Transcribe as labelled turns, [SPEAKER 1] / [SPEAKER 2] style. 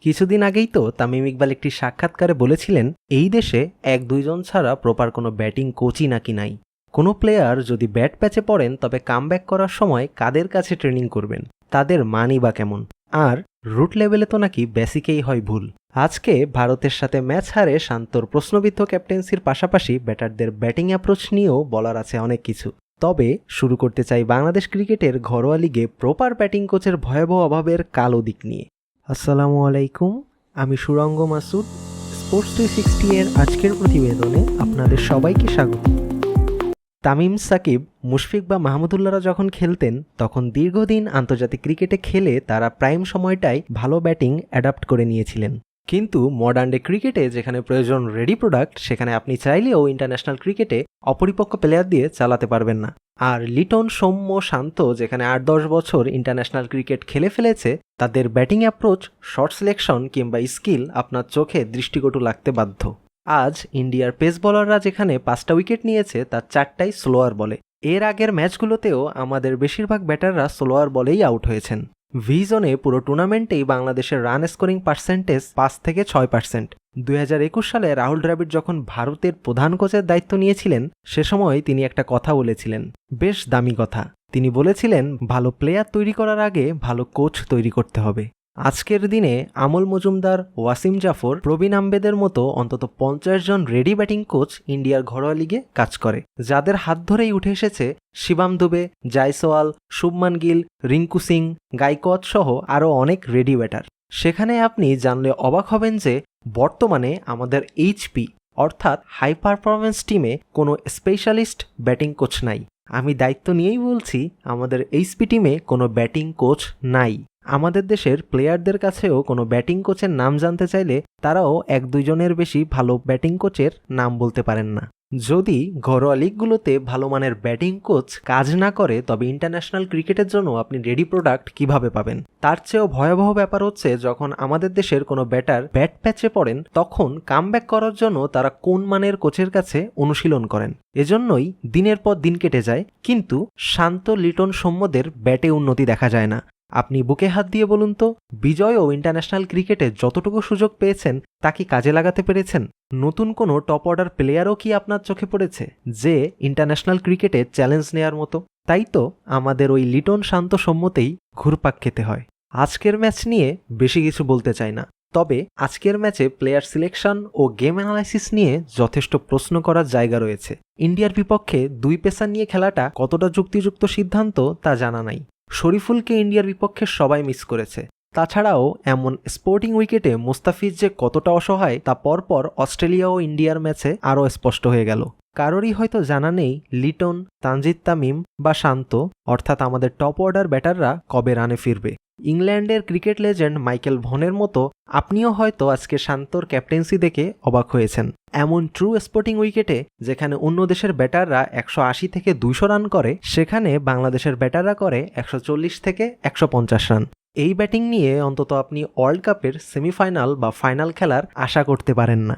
[SPEAKER 1] কিছুদিন আগেই তো তামিম ইকবাল একটি সাক্ষাৎকারে বলেছিলেন এই দেশে 1-2 জন ছাড়া প্রপার কোনো ব্যাটিং কোচই নাকি নাই। কোনো প্লেয়ার যদি ব্যাট প্যাচে পড়েন তবে কামব্যাক করার সময় কাদের কাছে ট্রেনিং করবেন, তাদের মানই বা কেমন, আর রুট লেভেলে তো নাকি বেসিকেই হয় ভুল। আজকে ভারতের সাথে ম্যাচ হারে শান্তর প্রশ্নবিদ্ধ ক্যাপ্টেন্সির পাশাপাশি ব্যাটারদের ব্যাটিং অ্যাপ্রোচ নিয়েও বলার আছে অনেক কিছু। তবে শুরু করতে চাই বাংলাদেশ ক্রিকেটের ঘরোয়া লিগে প্রপার ব্যাটিং কোচের ভয়াবহ অভাবের কালো দিক নিয়ে। আসসালামু আলাইকুম, আমি সুরঙ্গ মাসুদ। স্পোর্টস 360 এর আজকের প্রতিবেদনে আপনাদের সবাইকে স্বাগত। তামিম, সাকিব, মুশফিক বা মাহমুদুল্লাহরা যখন খেলতেন তখন দীর্ঘদিন আন্তর্জাতিক ক্রিকেটে খেলে তারা প্রাইম সময়টায় ভালো ব্যাটিং অ্যাডাপ্ট করে নিয়েছিলেন। কিন্তু মডার্ন ডে ক্রিকেটে যেখানে প্রয়োজন রেডি প্রোডাক্ট, সেখানে আপনি চাইলেও ইন্টারন্যাশনাল ক্রিকেটে অপরিপক্ক প্লেয়ার দিয়ে চালাতে পারবেন না। আর লিটন, সৌম্য, শান্ত যেখানে 8-10 বছর ইন্টারন্যাশনাল ক্রিকেট খেলে ফেলেছে, তাদের ব্যাটিং অ্যাপ্রোচ, শর্ট সিলেকশন কিংবা স্কিল আপনার চোখে দৃষ্টিকটু লাগতে বাধ্য। আজ ইন্ডিয়ার পেস বোলাররা যেখানে 5টা উইকেট নিয়েছে তার 4টাই স্লোয়ার বলে। এর আগের ম্যাচগুলোতেও আমাদের বেশিরভাগ ব্যাটাররা স্লোয়ার বলেই আউট হয়েছেন। ভিজনে পুরো টুর্নামেন্টেই বাংলাদেশের রান স্কোরিং পার্সেন্টেজ 5 থেকে 6%। 2021 সালে রাহুল দ্রাবিড় যখন ভারতের প্রধান কোচের দায়িত্ব নিয়েছিলেন, সে সময় তিনি একটা কথা বলেছিলেন, বেশ দামি কথা। তিনি বলেছিলেন ভালো প্লেয়ার তৈরি করার আগে ভালো কোচ তৈরি করতে হবে। আজকের দিনে আমল মজুমদার, ওয়াসিম জাফর, প্রবীণ আম্বেদের মতো অন্তত 50 জন রেডি ব্যাটিং কোচ ইন্ডিয়ার ঘরোয়া লিগে কাজ করে, যাদের হাত ধরেই উঠে এসেছে শিবাম দুবে, জায়সওয়াল, শুভমান গিল, রিঙ্কু সিং, গাইকোয়াদ সহ আরও অনেক রেডি ব্যাটার। সেখানে আপনি জানলে অবাক হবেন যে বর্তমানে আমাদের এইচপি অর্থাৎ হাই পারফরমেন্স টিমে কোনো স্পেশালিস্ট ব্যাটিং কোচ নাই। আমি দায়িত্ব নিয়েই বলছি, আমাদের এইচপি টিমে কোনো ব্যাটিং কোচ নাই। আমাদের দেশের প্লেয়ারদের কাছেও কোনো ব্যাটিং কোচের নাম জানতে চাইলে তারাও 1-2 জনের বেশি ভালো ব্যাটিং কোচের নাম বলতে পারেন না। যদি ঘরোয়া লিগগুলোতে ভালো মানের ব্যাটিং কোচ কাজ না করে তবে ইন্টারন্যাশনাল ক্রিকেটের জন্য আপনি রেডি প্রোডাক্ট কিভাবে পাবেন? তার চেয়েও ভয়াবহ ব্যাপার হচ্ছে যখন আমাদের দেশের কোনো ব্যাটার ব্যাট প্যাচে পড়েন তখন কামব্যাক করার জন্য তারা কোন মানের কোচের কাছে অনুশীলন করেন। এজন্যই দিনের পর দিন কেটে যায়, কিন্তু শান্ত, লিটন, সৌম্যদের ব্যাটে উন্নতি দেখা যায় না। আপনি বুকে হাত দিয়ে বলুন তো, বিজয় ও ইন্টারন্যাশনাল ক্রিকেটে যতটুকু সুযোগ পেয়েছেন তা কি কাজে লাগাতে পেরেছেন? নতুন কোনো টপ অর্ডার প্লেয়ারও কি আপনার চোখে পড়েছে যে ইন্টারন্যাশনাল ক্রিকেটে চ্যালেঞ্জ নেয়ার মতো? তাই তো আমাদের ওই লিটন, শান্ত, সৌম্যতেই ঘুরপাক খেতে হয়। আজকের ম্যাচ নিয়ে বেশি কিছু বলতে চাই না, তবে আজকের ম্যাচে প্লেয়ার সিলেকশন ও গেম অ্যানালাইসিস নিয়ে যথেষ্ট প্রশ্ন করার জায়গা রয়েছে। ইন্ডিয়ার বিপক্ষে 2 পেসার নিয়ে খেলাটা কতটা যুক্তিযুক্ত সিদ্ধান্ত তা জানা নাই। শরীফুলকে ইন্ডিয়ার বিপক্ষে সবাই মিস করেছে। তাছাড়াও এমন স্পোর্টিং উইকেটে মুস্তাফিজ যে কতটা অসহায় তা পরপর অস্ট্রেলিয়া ও ইন্ডিয়ার ম্যাচে আরও স্পষ্ট হয়ে গেল। কারোরই হয়তো জানা নেই লিটন, তানজিদ তামিম বা শান্ত অর্থাৎ আমাদের টপ অর্ডার ব্যাটাররা কবে রানে ফিরবে। ইংল্যান্ডের ক্রিকেট লেজেন্ড মাইকেল ভনের মতো আপনিও হয়তো আজকে শান্তর ক্যাপ্টেন্সি দেখে অবাক হয়েছেন। এমন ট্রু স্পোর্টিং উইকেটে যেখানে অন্য দেশের ব্যাটাররা 180 থেকে 200 রান করে, সেখানে বাংলাদেশের ব্যাটাররা করে 140 থেকে 150 রান। এই ব্যাটিং নিয়ে অন্তত আপনি ওয়ার্ল্ড কাপের সেমিফাইনাল বা ফাইনাল খেলার আশা করতে পারেন না।